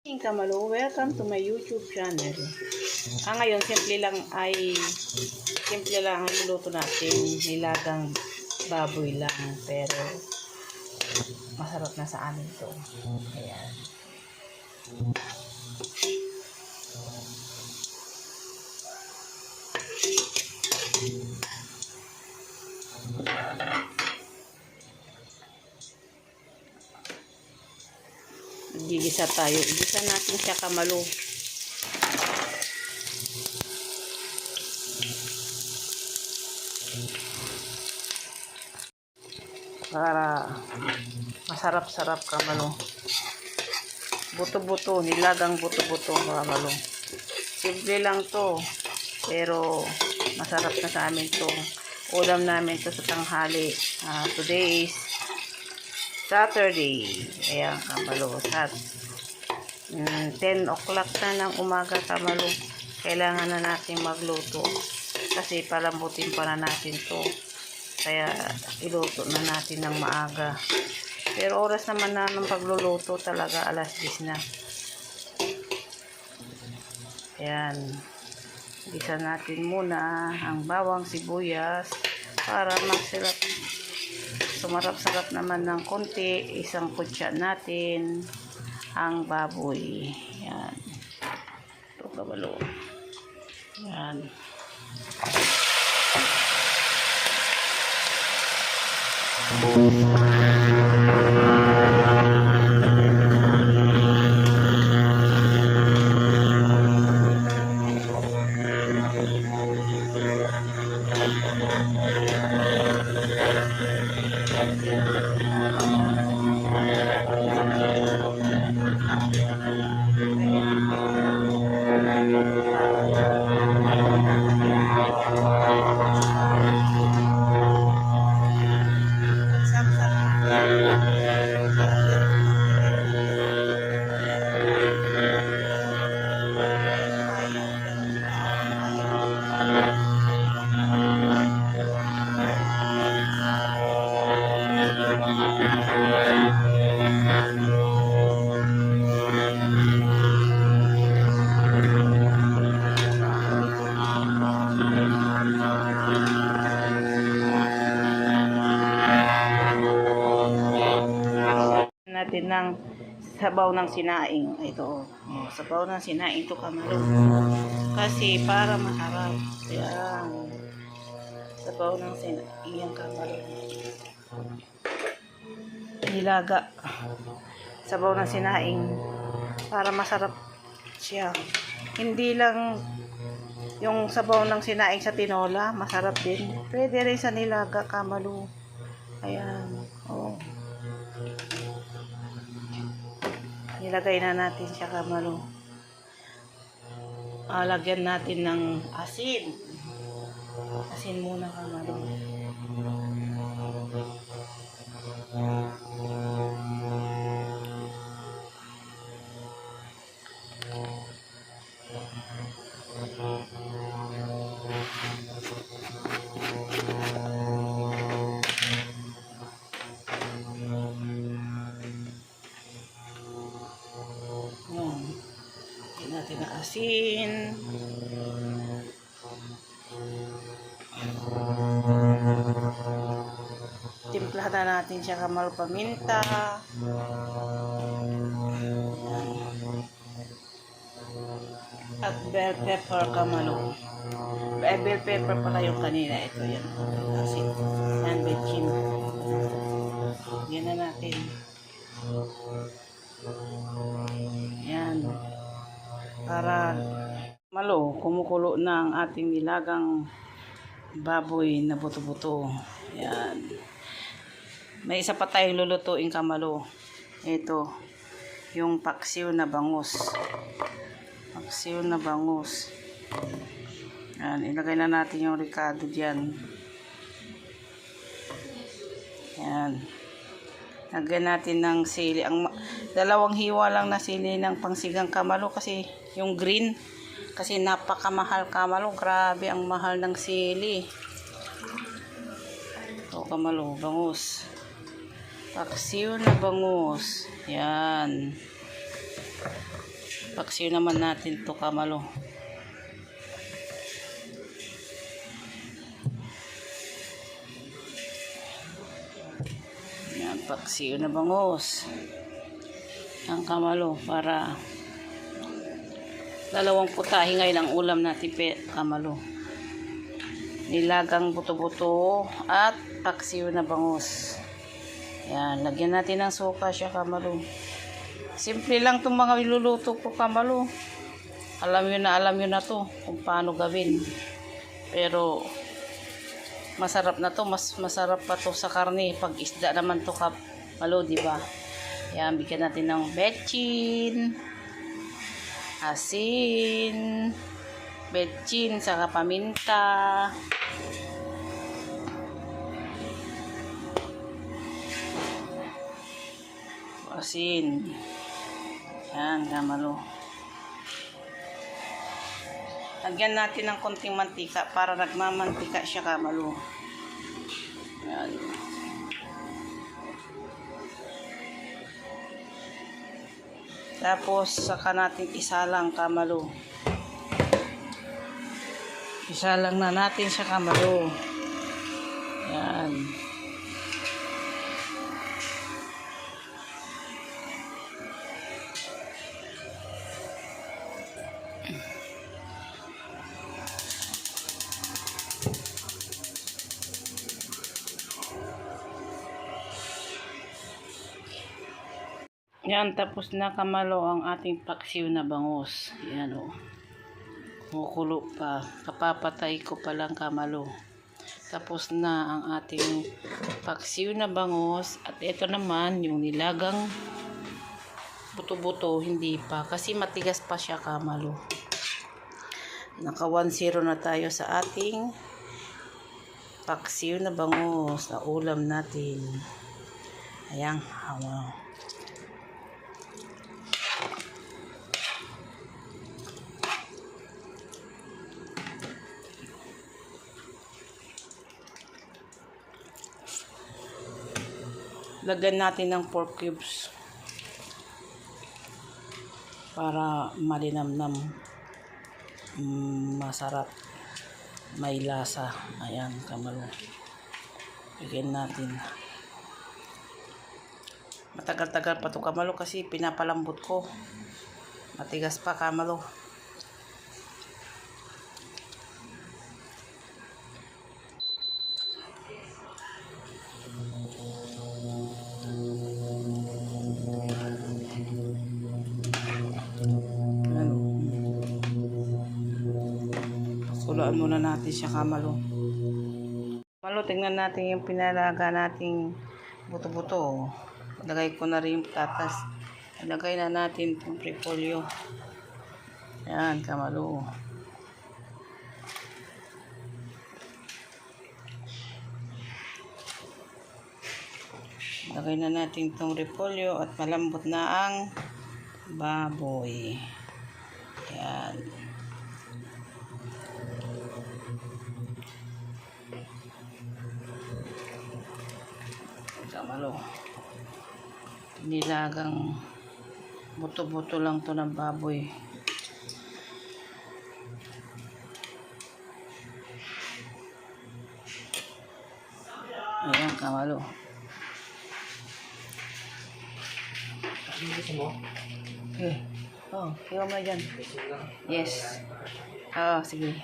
Kamalo, welcome to my YouTube channel. Ngayon, simple lang ang luluto natin, nilagang baboy lang, pero masarap na sa amin to. Ayan. Gigisa tayo. Igisa natin siya kamalo. Para masarap-sarap kamalo. Buto-buto, nilagang buto-buto kamalo. Simple lang to, pero masarap na sa amin to. Ulam namin to sa tanghali. Today is Saturday. Ayan kamalo. 10 o'clock na ng umaga kamalo. Kailangan na natin magluto. Kasi palambutin pa na natin to. Kaya iluto na natin ng maaga. Pero oras naman na ng pagluluto talaga alas 10 na. Ayan. Gisa natin muna ang bawang sibuyas para masarap. Sumarap-sarap naman ng konti. Isang kutsa natin ang baboy. Yan. Ito kabalo. Yan. Natin ng sabaw ng sinaing. Ito, sabaw ng sinaing to kamalo. Kasi para masarap. Yan. Sabaw ng sinaing yung kamalo. Nilaga. Sabaw ng sinaing para masarap siya. Hindi lang yung sabaw ng sinaing sa tinola, masarap din. Pwede rin sa nilaga kamalo. Ayan. Oh. Nilagay na natin siya kamalo. Lagyan natin ng asin. Asin muna kamalo. Natin na asin. Timplahan na natin siya kamalo paminta. At bell pepper kamalo. Bell pepper pala yung kanina. Ito yan. Asin. Yan, bechin. Yan na natin. Yan. Para malo, kumukulo na ang ating nilagang baboy na buto-buto. Yan. May isa pa tayong lulutuin kamalo. Ito, yung paksiw na bangus. Paksiw na bangus. Yan, ilagay na natin yung ricado dyan. Yan. Lagyan natin ng sili. Dalawang hiwa lang na sili ng pangsigang kamalo kasi yung green. Kasi napakamahal kamalo. Grabe ang mahal ng sili. Ito kamalo, bangus. Paksiw na bangus. Yan. Paksiw naman natin to kamalo. Yan, paksiw na bangus. Ang kamalo para dalawang putahe ngayon ang ulam natin kamalo. Nilagang buto-buto at paksiw na bangus. Yan, lagyan natin ng suka siya kamalo. Simple lang itong mga iluluto ko kamalo. Alam nyo na to kung paano gawin. Pero masarap na to, mas masarap pa to sa karne pag isda naman to kamalo, di ba? Yan, bigyan natin ng betchin, asin, betchin, saka paminta. Asin. Yan, kamalo. Lagyan natin ng konting mantika para nagmamantika siya kamalo. Yan. Tapos saka natin isalang kamalo. Isalang na natin siya kamalo. Yan. Yan, tapos na kamalo ang ating paksiw na bangus. Yan o. Kumukulo pa. Kapapatay ko pa lang kamalo. Tapos na ang ating paksiw na bangus. At ito naman yung nilagang buto-buto. Hindi pa. Kasi matigas pa siya kamalo. Naka 1-0 na tayo sa ating paksiw na bangus na ulam natin. Ayan. Lagyan natin ng pork cubes para malinamnam, masarap, may lasa. Ayan kamalo, lagyan natin. Matagal-tagal pa to kamalo kasi pinapalambot ko, matigas pa kamalo. Kulaan muna natin siya kamalo. Kamalo, tingnan natin yung pinalaga nating buto-buto. Lagay ko na rin yung patatas. Lagay na natin itong repolyo. Ayan kamalo. Lagay na natin itong repolyo at malambot na ang baboy. Ayan. Kamalo, nilagang buto-buto lang to ng baboy. Ayan kamalo. Okay. Oh, iwan mo na dyan. Yes. Oo, sige.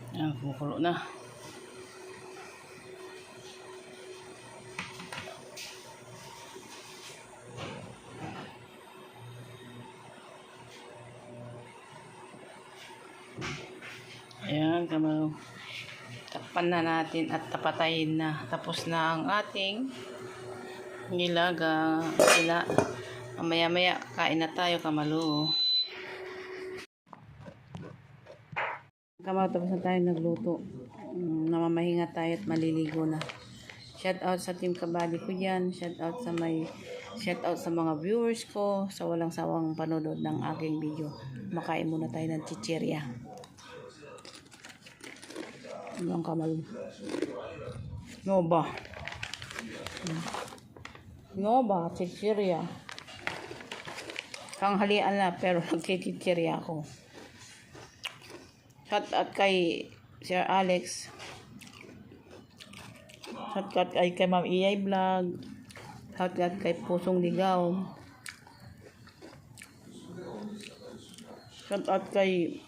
Ayan, kumukulo na. Ayan, kamalo. Takpan na natin at tapatayin na. Tapos na ang ating nilaga. Maya-maya kain na tayo kamalo. Kamalo, tapos na tayo nagluto. Namamahinga tayo at maliligo na. Shout out sa team kabali ko dyan. Shout out sa may Shout out sa mga viewers ko sa walang sawang panonood ng aking video. Makain muna tayo ng chichirya. Ang kamal. No ba? No ba? Chichirya. Tanghalian na pero nagchichirya ako. Shout out kay Sir Alex. Shout out kay Ma'am Iyay Vlog. Shout out kay Pusong Ligaw. Shout out kay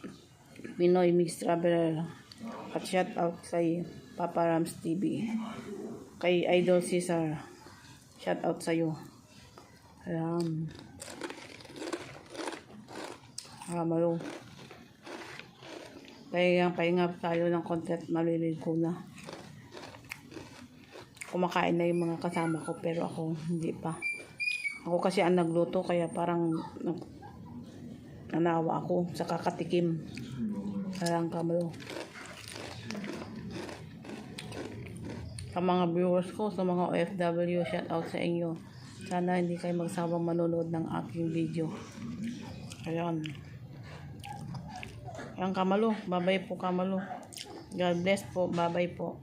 Pinoy Mix Traveler. At shout out kay Papa Rams TV. Kay Idol Cesar. Shout out sa'yo. Ayan. Malo. Pahinga tayo ng content, malilid ko na. Kumakain na yung mga kasama ko pero ako hindi pa. Ako kasi ang nagluto kaya parang nanawa ako sa kakatikim. Parang kamalo. Sa mga viewers ko, sa mga OFW, shout out sa inyo. Sana hindi kayo magsawang manonood ng aking video. Ayan. Ayan kamalo. Babay po kamalo. God bless po. Babay po.